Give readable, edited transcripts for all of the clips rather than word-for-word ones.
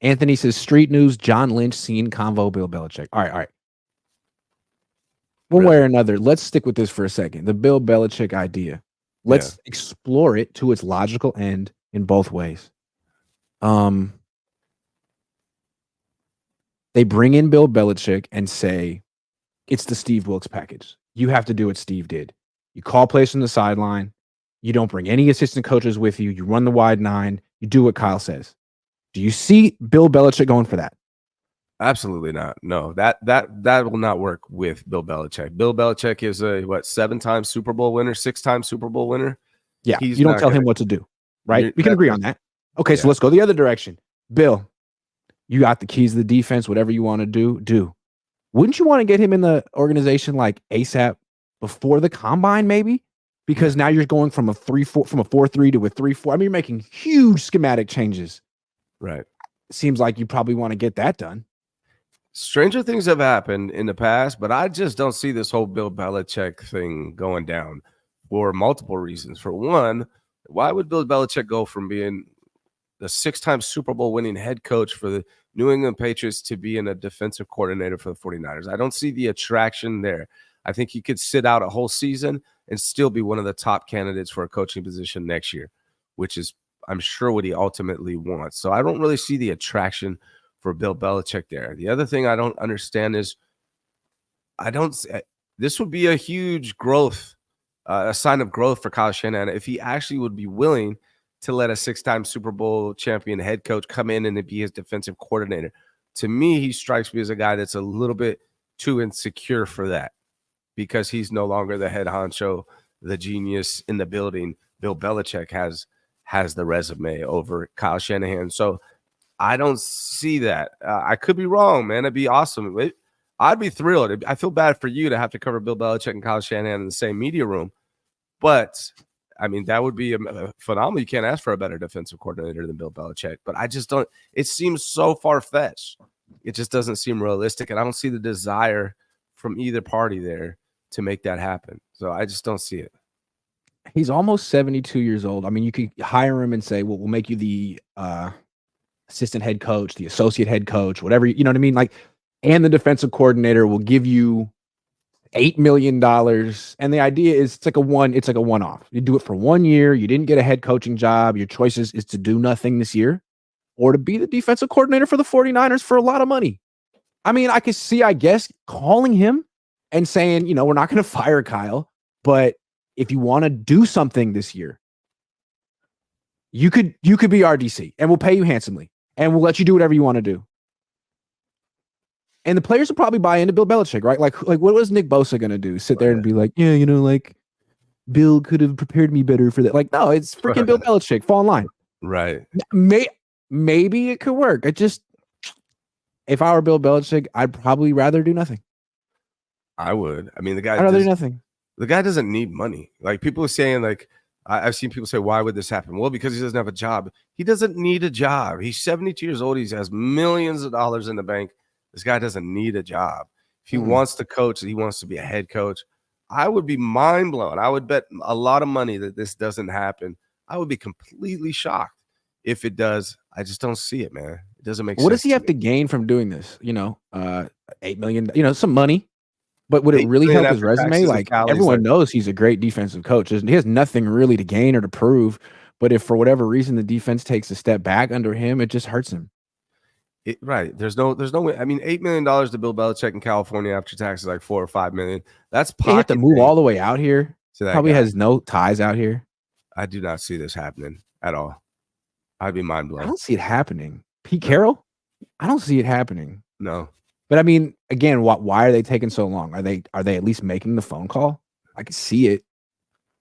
Anthony says street news. John Lynch seen convo Bill Belichick. All right, all right. One way or Really? another, let's stick with this for a second. The Bill Belichick idea. Yeah. Let's explore it to its logical end in both ways. They bring in Bill Belichick and say, it's the Steve Wilkes package. You have to do what Steve did. You call plays from the sideline. You don't bring any assistant coaches with you. You run the wide nine. You do what Kyle says. Do you see Bill Belichick going for that? Absolutely not. No, that will not work with Bill Belichick. Bill Belichick is a 7-time Super Bowl winner, 6-time Super Bowl winner. Yeah, He's you don't not tell gonna. him what to do, right? We can That, agree on that. Okay, so yeah, let's go the other direction. Bill, you got the keys to the defense. Whatever you want to do. Wouldn't you want to get him in the organization like ASAP before the combine, maybe? Because now you're going from a 3-4 from a 4-3 to a 3-4. I mean, you're making huge schematic changes. right. Seems like you probably want to get that done. Stranger things have happened in the past, but I just don't see this whole Bill Belichick thing going down for multiple reasons. For one, why would Bill Belichick go from being the 6-time Super Bowl winning head coach for the New England Patriots to being a defensive coordinator for the 49ers? I don't see the attraction there. I think he could sit out a whole season and still be one of the top candidates for a coaching position next year, which is, I'm sure, what he ultimately wants. So I don't really see the attraction for Bill Belichick there. The other thing I don't understand is this would be a huge growth, a sign of growth for Kyle Shanahan if he actually would be willing to let a 6-time Super Bowl champion head coach come in and be his defensive coordinator. To me, he strikes me as a guy that's a little bit too insecure for that because he's no longer the head honcho, the genius in the building. Bill Belichick has the resume over Kyle Shanahan. So I don't see that. I could be wrong, man. It'd be awesome. I'd be thrilled. I feel bad for you to have to cover Bill Belichick and Kyle Shanahan in the same media room. But, I mean, that would be a phenomenal. You can't ask for a better defensive coordinator than Bill Belichick. But I just don't – it seems so far-fetched. It just doesn't seem realistic. And I don't see the desire from either party there to make that happen. So I just don't see it. He's almost 72 years old. I mean, you could hire him and say, well, we'll make you the assistant head coach, the associate head coach, whatever, you know what I mean? Like, and the defensive coordinator will give you $8 million. And the idea is it's like a one-off. You do it for 1 year. You didn't get a head coaching job. Your choice is to do nothing this year or to be the defensive coordinator for the 49ers for a lot of money. I mean, I could see, I guess, calling him and saying, we're not going to fire Kyle, but if you want to do something this year, you could be our DC and we'll pay you handsomely and we'll let you do whatever you want to do. And the players will probably buy into Bill Belichick, right? Like what was Nick Bosa going to do? Sit there and be like, yeah, like Bill could have prepared me better for that. Like, no, it's freaking Bill Belichick. Fall in line. Right. Maybe it could work. If I were Bill Belichick, I'd probably rather do nothing. I would. I mean, I'd rather do nothing. The guy doesn't need money. Like people are saying, like I've seen people say, why would this happen? Well, because he doesn't have a job. He doesn't need a job. He's 72 years old. He has millions of dollars in the bank. This guy doesn't need a job. If he wants to coach, he wants to be a head coach. I would be mind blown. I would bet a lot of money that this doesn't happen. I would be completely shocked if it does. I just don't see it, man. It doesn't make sense. What does he have to gain from doing this? $8 million, some money. But would it really help his resume? Like everyone knows he's a great defensive coach. He has nothing really to gain or to prove. But if for whatever reason the defense takes a step back under him, it just hurts him. Right. There's no way. I mean, $8 million to Bill Belichick in California after taxes like $4 or $5 million. That's pocket. He have to move all the way out here. Probably has no ties out here. I do not see this happening at all. I'd be mind blown. I don't see it happening. Pete Carroll? I don't see it happening. No. But I mean, again, why are they taking so long? Are they at least making the phone call? I can see it.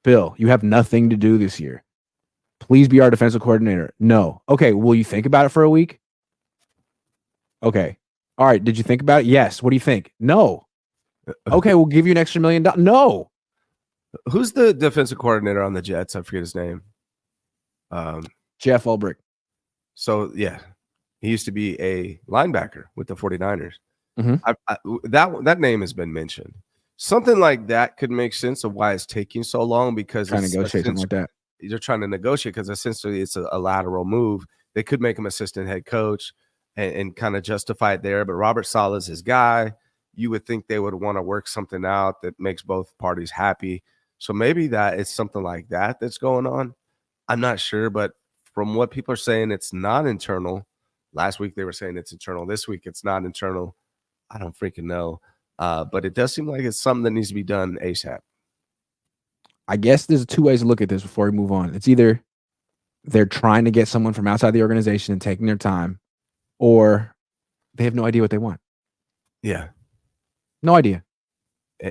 Bill, you have nothing to do this year. Please be our defensive coordinator. No. Okay, will you think about it for a week? Okay. All right, did you think about it? Yes. What do you think? No. Okay, we'll give you an extra $1 million. No. Who's the defensive coordinator on the Jets? I forget his name. Jeff Ulbrich. So, yeah, he used to be a linebacker with the 49ers. Mm-hmm. That name has been mentioned. Something like that could make sense of why it's taking so long because trying to negotiate something like that. They're trying to negotiate because essentially it's a lateral move. They could make him assistant head coach, and kind of justify it there. But Robert Saleh's his guy. You would think they would want to work something out that makes both parties happy. So maybe that is something like that that's going on. I'm not sure, but from what people are saying, it's not internal. Last week they were saying it's internal. This week it's not internal. I don't freaking know. But it does seem like it's something that needs to be done ASAP. I guess there's two ways to look at this before we move on. It's either they're trying to get someone from outside the organization and taking their time, or they have no idea what they want. Yeah. No idea.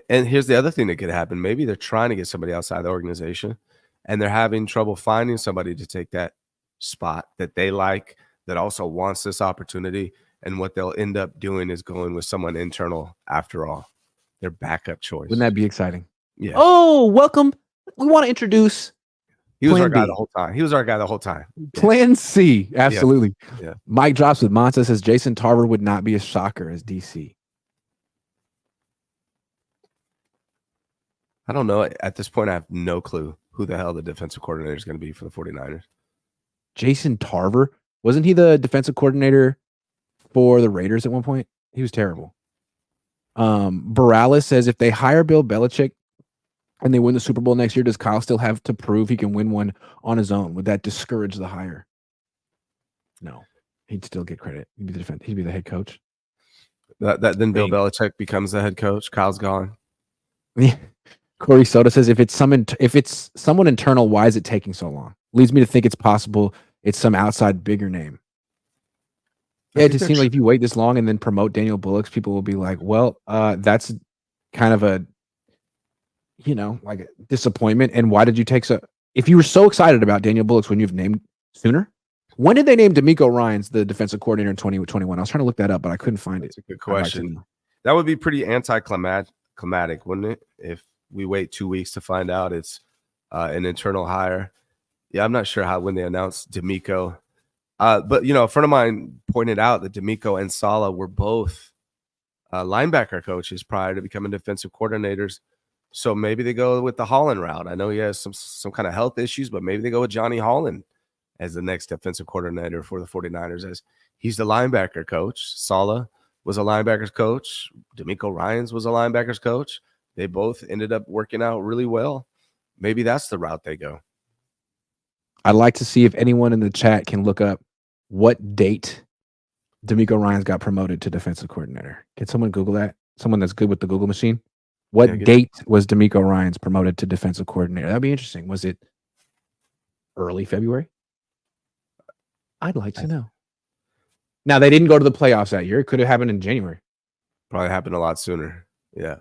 And here's the other thing that could happen. Maybe they're trying to get somebody outside the organization and they're having trouble finding somebody to take that spot that they like, that also wants this opportunity. And what they'll end up doing is going with someone internal after all, their backup choice. Wouldn't that be exciting? Yeah. Oh, welcome. We want to introduce. He was Plan our guy B. the whole time. He was our guy the whole time. Plan C. Absolutely. Yeah. Mike drops with Monza says Jason Tarver would not be a shocker as DC. I don't know. At this point, I have no clue who the hell the defensive coordinator is going to be for the 49ers. Jason Tarver? Wasn't he the defensive coordinator for the Raiders at one point? He was terrible. Borales says if they hire Bill Belichick and they win the Super Bowl next year, does Kyle still have to prove he can win one on his own? Would that discourage the hire? No. He'd still get credit. He'd be the head coach. Then Bill Belichick becomes the head coach. Kyle's gone. Yeah. Corey Soda says if it's someone internal, why is it taking so long? Leads me to think it's possible it's some outside bigger name. Yeah, it just seems like if you wait this long and then promote Daniel Bullock, people will be like, well, that's kind of a, like a disappointment. And why did you take if you were so excited about Daniel Bullock when you've named sooner? When did they name D'Amico Ryans the defensive coordinator in 2021? I was trying to look that up, but I couldn't find it. That's a good question. That would be pretty anticlimactic, wouldn't it? If we wait 2 weeks to find out it's an internal hire. Yeah, I'm not sure when they announced D'Amico. But, a friend of mine pointed out that D'Amico and Saleh were both linebacker coaches prior to becoming defensive coordinators. So maybe they go with the Holland route. I know he has some kind of health issues, but maybe they go with Johnny Holland as the next defensive coordinator for the 49ers, as he's the linebacker coach. Saleh was a linebackers coach. D'Amico Ryans was a linebackers coach. They both ended up working out really well. Maybe that's the route they go. I'd like to see if anyone in the chat can look up what date D'Amico Ryans got promoted to defensive coordinator. Can someone Google that? Someone that's good with the Google machine? What date was D'Amico Ryans promoted to defensive coordinator? That'd be interesting. Was it early February? I'd like to know. Now, they didn't go to the playoffs that year. It could have happened in January. Probably happened a lot sooner. Yeah.